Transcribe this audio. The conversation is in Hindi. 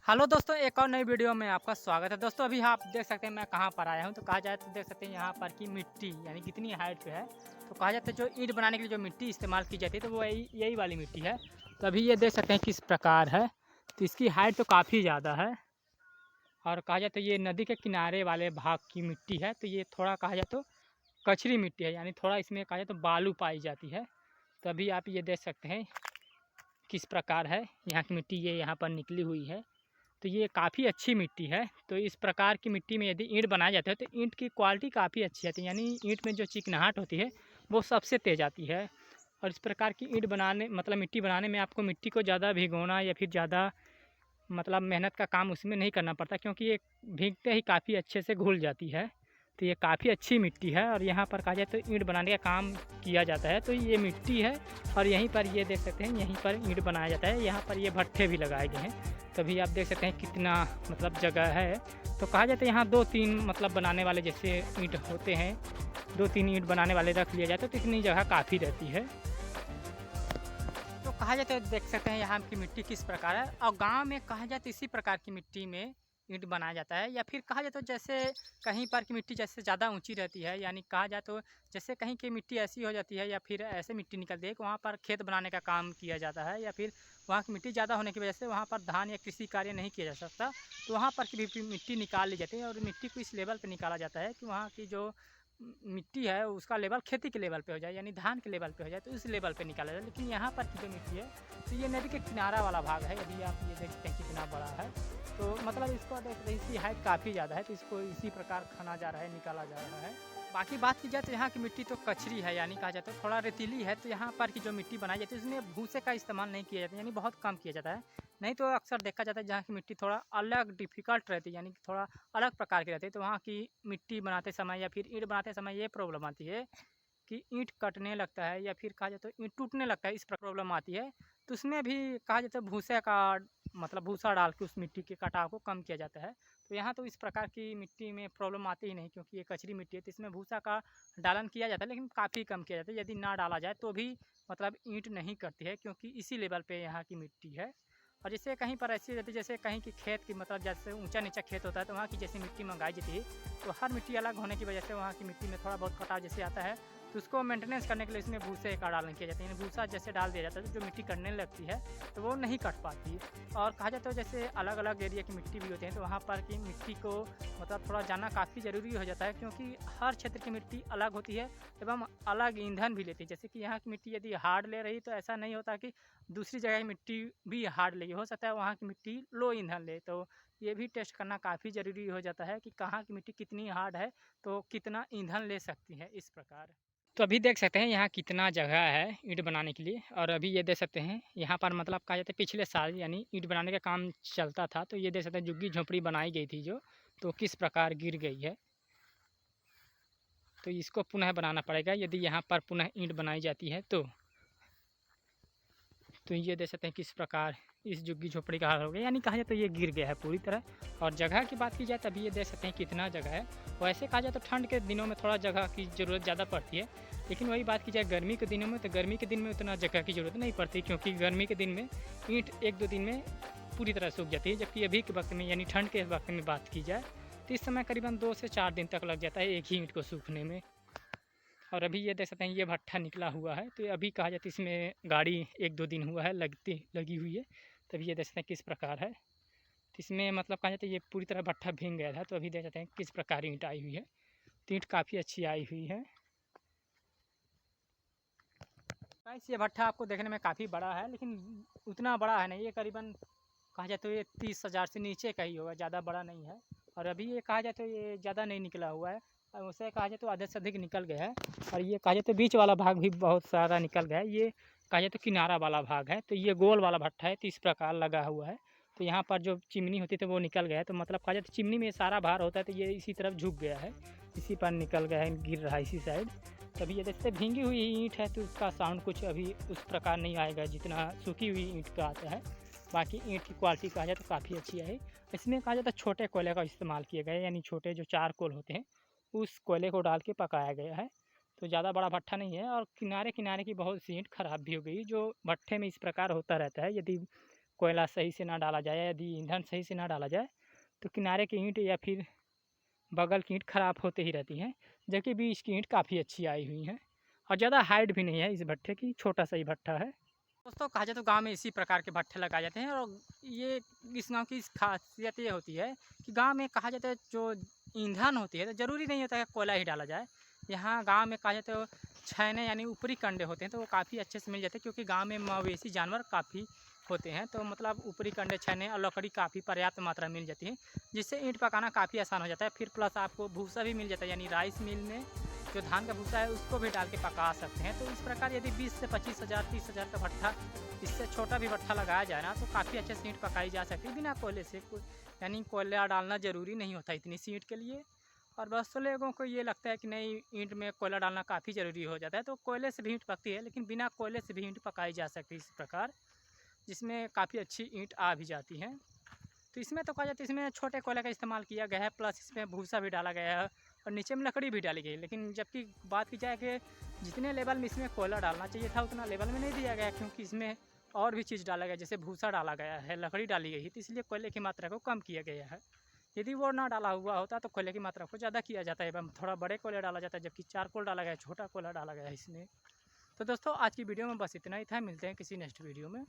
हेलो दोस्तों, एक और नई वीडियो में आपका स्वागत है। दोस्तों अभी आप देख सकते हैं मैं कहाँ पर आया हूँ। तो कहा जाए तो देख सकते हैं यहाँ पर की मिट्टी यानी कितनी हाइट पे है। तो कहा जाता है जो ईंट बनाने के लिए जो मिट्टी इस्तेमाल की जाती है तो वो यही वाली मिट्टी है। तो अभी ये देख सकते हैं किस प्रकार है। तो इसकी हाइट तो काफ़ी ज़्यादा है। और कहा जाए तो ये नदी के किनारे वाले भाग की मिट्टी है। तो ये थोड़ा कहा जाए तो कचरी मिट्टी है, यानी थोड़ा इसमें कहा जाए तो बालू पाई जाती है। तो अभी आप ये देख सकते हैं किस प्रकार है यहाँ की मिट्टी, ये यहाँ पर निकली हुई है। तो ये काफ़ी अच्छी मिट्टी है। तो इस प्रकार की मिट्टी में यदि ईंट बनाया जाता है तो ईंट की क्वालिटी काफ़ी अच्छी आती है, यानी ईंट में जो चिकनाहट होती है वो सबसे तेज़ आती है। और इस प्रकार की ईंट बनाने मतलब मिट्टी बनाने में आपको मिट्टी को ज़्यादा भिगोना या फिर ज़्यादा मतलब मेहनत का काम उसमें नहीं करना पड़ता, क्योंकि ये भीगते ही काफ़ी अच्छे से घुल जाती है। तो ये काफ़ी अच्छी मिट्टी है और यहाँ पर कहा जाए तो ईंट बनाने का काम किया जाता है। तो ये मिट्टी है और यहीं पर ये देख सकते हैं यहीं पर ईंट बनाया जाता है। यहाँ पर ये भट्ठे भी लगाए गए हैं। तभी आप देख सकते हैं कितना मतलब जगह है। तो कहा जाता है यहाँ 2-3 मतलब बनाने वाले जैसे ईंट होते हैं, 2-3 ईंट बनाने वाले रख लिया जाता है तो इतनी जगह काफ़ी रहती है। तो कहा जाता है देख सकते हैं यहाँ की मिट्टी किस प्रकार है। और गांव में कहा जाए तो इसी प्रकार की मिट्टी में ईंट बनाया जाता है। या फिर कहा जाए तो जैसे कहीं पर की मिट्टी जैसे ज़्यादा ऊंची रहती है, यानी कहा जाए तो जैसे कहीं की मिट्टी ऐसी हो जाती है या फिर ऐसे मिट्टी निकलती है कि वहाँ पर खेत बनाने का काम किया जाता है, या फिर वहाँ की मिट्टी ज़्यादा होने की वजह से वहाँ पर धान या कृषि कार्य नहीं किया जा सकता। तो वहाँ पर की भी मिट्टी निकाल ली जाती है और मिट्टी को इस लेवल पर निकाला जाता है कि वहाँ की जो मिट्टी है उसका लेवल खेती के लेवल पे हो जाए, यानी धान के लेवल पे हो जाए, तो उस लेवल पे निकाला जाए। लेकिन यहाँ पर की जो मिट्टी है तो ये नदी के किनारा वाला भाग है। यदि आप ये देखते हैं कितना बड़ा है, तो मतलब इसको देख रहे इसकी हाइट काफ़ी ज़्यादा है। तो इसको इसी प्रकार खाना जा रहा है, निकाला जा रहा है। बाकी बात की जाए तो यहाँ की मिट्टी तो कचरी है, यानी कहा जाता है थोड़ा रेतीली है। तो यहाँ पर की जो मिट्टी बनाई जाती है उसमें भूसे का इस्तेमाल नहीं किया जाता, यानी बहुत कम किया जाता है। नहीं तो अक्सर देखा जाता है जहाँ की मिट्टी थोड़ा अलग डिफ़िकल्ट रहती है, यानी कि थोड़ा अलग प्रकार की रहती है। तो वहाँ की मिट्टी बनाते समय या फिर ईंट बनाते समय ये प्रॉब्लम आती है कि ईंट कटने लगता है या फिर कहा जाए तो ईंट टूटने लगता है, इस प्रॉब्लम आती है। तो उसमें भी कहा जाता है भूसे का मतलब भूसा डाल के उस मिट्टी के कटाव को कम किया जाता है। तो यहाँ तो इस प्रकार की मिट्टी में प्रॉब्लम आती ही नहीं, क्योंकि ये कचरी मिट्टी है। तो इसमें भूसा का डालन किया जाता है लेकिन काफ़ी कम किया जाता है। यदि ना डाला जाए तो भी मतलब ईंट नहीं करती है, क्योंकि इसी लेवल पे यहाँ की मिट्टी है। और जैसे कहीं पर ऐसी रहती है जैसे कहीं की खेत की मतलब जैसे ऊंचा नीचा खेत होता है तो वहाँ की जैसी मिट्टी मंगाई जाती है। तो हर मिट्टी अलग होने की वजह से वहाँ की मिट्टी में थोड़ा बहुत कटाव जैसे आता है। तो उसको मेंटेनेंस करने के लिए इसमें भूसे का डालन किया जाता है, यानी भूसा जैसे डाल दिया जाता है तो जो मिट्टी कटने लगती है तो वो नहीं कट पाती। और कहा जाता है जैसे अलग अलग एरिया की मिट्टी भी होती है तो वहाँ पर की मिट्टी को मतलब थोड़ा जानना काफ़ी ज़रूरी हो जाता है, क्योंकि हर क्षेत्र की मिट्टी अलग होती है एवं अलग ईंधन भी लेती है। जैसे कि यहाँ की मिट्टी यदि हार्ड ले रही तो ऐसा नहीं होता कि दूसरी जगह की मिट्टी भी हार्ड लेगी, हो सकता है वहाँ की मिट्टी लो ईंधन ले। तो ये भी टेस्ट करना काफ़ी ज़रूरी हो जाता है कि कहाँ की मिट्टी कितनी हार्ड है तो कितना ईंधन ले सकती है, इस प्रकार। तो अभी देख सकते हैं यहाँ कितना जगह है ईंट बनाने के लिए। और अभी ये देख सकते हैं यहाँ पर मतलब कहा जाता है पिछले साल यानी ईंट बनाने का काम चलता था। तो ये देख सकते हैं झुग्गी झोंपड़ी बनाई गई थी जो, तो किस प्रकार गिर गई है। तो इसको पुनः बनाना पड़ेगा यदि यहाँ पर पुनः ईंट बनाई जाती है तो ये देख सकते हैं किस प्रकार इस झुग्गी झोपड़ी का हाल हो गया, यानी कहा जाए तो ये गिर गया है पूरी तरह। और जगह की बात की जाए तभी ये देख सकते हैं कितना जगह है। वैसे कहा जाए तो ठंड के दिनों में थोड़ा जगह की ज़रूरत ज़्यादा पड़ती है, लेकिन वही बात की जाए गर्मी के दिनों में तो गर्मी के दिन में उतना जगह की ज़रूरत नहीं पड़ती, क्योंकि गर्मी के दिन में ईंट 1-2 दिन में पूरी तरह सूख जाती है। जबकि अभी के वक्त में यानी ठंड के वक्त में बात की जाए तो इस समय करीबन 2 से 4 दिन तक लग जाता है एक ही ईंट को सूखने में। और अभी ये देख सकते हैं ये भट्ठा निकला हुआ है। तो अभी कहा जाए तो इसमें गाड़ी 1-2 दिन हुआ है लगी हुई है। तभी ये देख सकते हैं किस प्रकार है। तो इसमें मतलब कहा जाता है ये पूरी तरह भट्ठा भीग गया था। तो अभी देख सकते हैं किस प्रकार ईंट आई हुई है। तो ईंट काफ़ी अच्छी आई हुई है। गाइस ये भट्ठा आपको देखने में काफ़ी बड़ा है, लेकिन उतना बड़ा है नहीं। ये करीबन कहा जाए तो ये 30,000 से नीचे का ही होगा, ज़्यादा बड़ा नहीं है। और अभी ये कहा जाए तो ये ज़्यादा नहीं निकला हुआ है, और उसे कहा जाए तो आधे से अधिक निकल गया है। और ये कहा जाए तो बीच वाला भाग भी बहुत सारा निकल गया है। ये कहा जाए तो किनारा वाला भाग है। तो ये गोल वाला भट्ठा है तो इस प्रकार लगा हुआ है। तो यहाँ पर जो चिमनी होती थी वो निकल गया है। तो मतलब कहा जाए तो चिमनी में सारा भार होता है तो ये इसी तरफ झुक गया है, इसी पर निकल गया है, गिर रहा है इसी साइड। तभी ये देखते भींगी हुई ईंट है तो उसका साउंड कुछ अभी उस प्रकार नहीं आएगा जितना सूखी हुई ईंट का आता है। बाकी ईंट की क्वालिटी कहा जाए तो काफ़ी अच्छी है। इसमें कहा जाता है छोटे कोयले का इस्तेमाल किया गया है, यानी छोटे जो चारकोल होते हैं उस कोयले को डाल के पकाया गया है। तो ज़्यादा बड़ा भट्ठा नहीं है। और किनारे किनारे की बहुत सी ईंट खराब भी हो गई, जो भट्ठे में इस प्रकार होता रहता है। यदि कोयला सही से ना डाला जाए, यदि ईंधन सही से ना डाला जाए तो किनारे की ईंट या फिर बगल की ईंट खराब होते ही रहती हैं। जबकि बीच की ईंट काफ़ी अच्छी आई हुई हैं और ज़्यादा हाइट भी नहीं है इस भट्ठे की, छोटा सा ही भट्ठा है। दोस्तों कहा जाए तो गांव में इसी प्रकार के भट्ठे लगाए जाते हैं और ये इस गांव की खासियत ये होती है कि गांव में कहा जाता है जो ईंधन होती है तो ज़रूरी नहीं होता है कोयला ही डाला जाए। यहाँ गांव में कहा जाता है छैने यानी ऊपरी कंडे होते हैं तो वो काफ़ी अच्छे से मिल जाते हैं, क्योंकि गांव में मवेशी जानवर काफ़ी होते हैं, तो मतलब ऊपरी कंडे छैने और लकड़ी काफ़ी पर्याप्त मात्रा में मिल जाती है, जिससे ईंट पकाना काफ़ी आसान हो जाता है। फिर प्लस आपको भूसा भी मिल जाता है, यानी राइस मिल में जो धान का भूसा है उसको भी डाल के पका सकते हैं। तो इस प्रकार यदि 20 से 25,000 30,000 का भट्ठा, इससे छोटा भी भट्ठा लगाया जाए ना तो काफ़ी अच्छे से ईंट पकाई जा सकती है बिना कोयले से। यानी कोयला डालना ज़रूरी नहीं होता इतनी सी ईंट के लिए। और बहुत से लोगों को ये लगता है कि नहीं, ईंट में कोयला डालना काफ़ी ज़रूरी हो जाता है, तो कोयले से भी ईंट पकती है, लेकिन बिना कोयले से भी ईंट पकाई जा सकती है इस प्रकार, जिसमें काफ़ी अच्छी ईंट आ भी जाती है। तो इसमें तो कहा जाता है इसमें छोटे कोयले का इस्तेमाल किया गया है, प्लस इसमें भूसा भी डाला गया है और नीचे में लकड़ी भी डाली गई है। लेकिन जबकि बात की जाए कि जितने लेवल में इसमें कोयला डालना चाहिए था उतना लेवल में नहीं दिया गया, क्योंकि इसमें और भी चीज़ डाला गया, जैसे भूसा डाला गया है, लकड़ी डाली गई है, तो इसलिए कोयले की मात्रा को कम किया गया है। यदि वो ना डाला हुआ होता तो कोयले की मात्रा को ज़्यादा किया जाता है, एवं थोड़ा बड़े कोयले डाला जाता है, जबकि चारकोल डाला गया है, छोटा कोयला डाला गया है इसमें। तो दोस्तों आज की वीडियो में बस इतना ही था, मिलते हैं किसी नेक्स्ट वीडियो में।